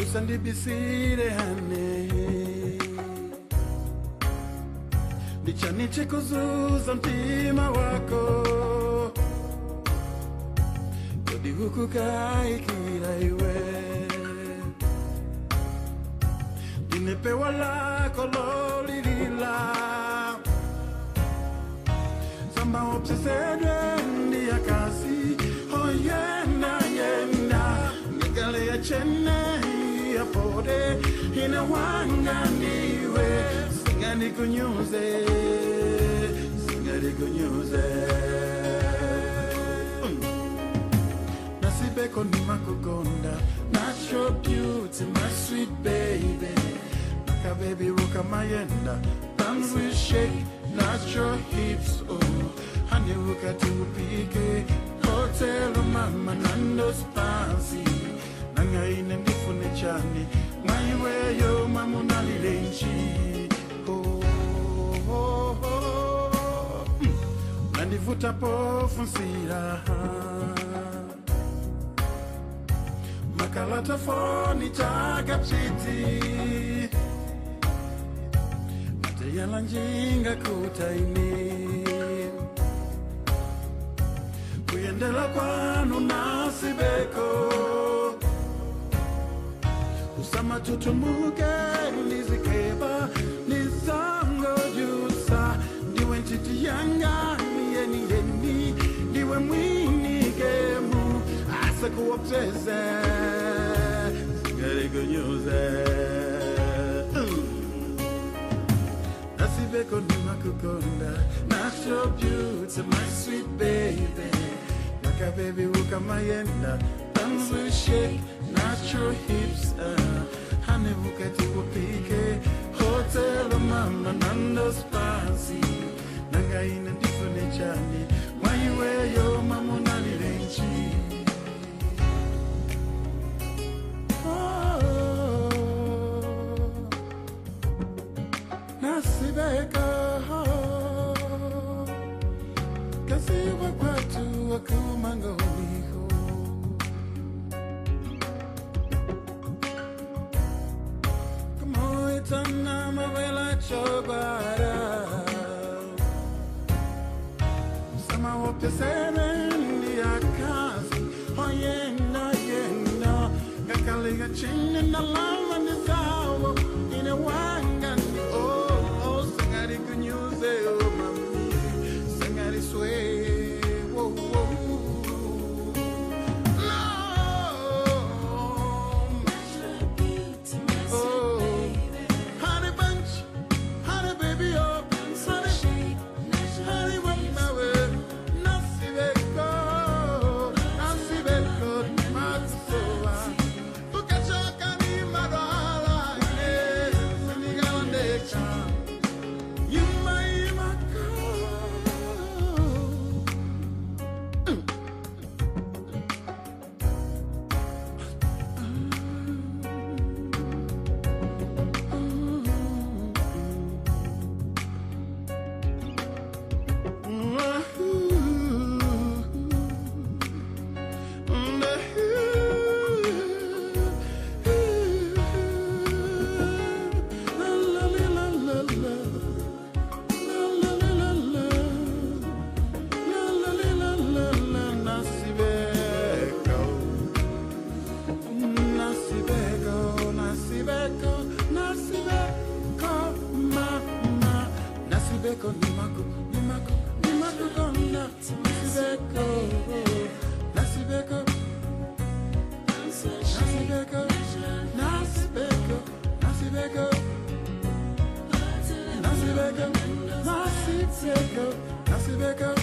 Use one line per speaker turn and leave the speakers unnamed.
usandibisire hane ndichaniche kuzuza mtima wako kodi hukukaikira iwe dinepewa lako lolilila samba obsesedwe ndiya kasi oh yenda ngale ya chene ya pode inawanga niwe singani kunyuze nasibeko ni makukonda natural beauty my sweet baby maka baby ruka mayenda thumbs will shake natural hips oh honey ruka tupike hotel mama nando spansi nanga ine ndifune chani maiwe yo mamunali lenchi nandivuta pofunsira makalata foni takapchiti mateyala njinga kutaini kuyendela kwanu nasibeko usama tutumuke nizikeba nizango jusa ndiwe ntiti yanga yeni ndiwe mwini gemu asa kuwapteze singari kunyuze nasibeko ni makukonda natural beauty my sweet baby maka baby uka mayenda thumbs will shake natural hips honey vukati kupike hotel mama nando spansi nanga ina ndifune chani maiwe yo mamunali lenchi nasibeka kasi wakwatu wakumangoniho kamoitana mawela chobara sama wapesere ndiya kasi oh yenda kakaliga chini na lama nizawo ine wanga ni oh sangari kunyuze oh mami sangari sway Nasibeko ni makukonda nasibeko nasibeko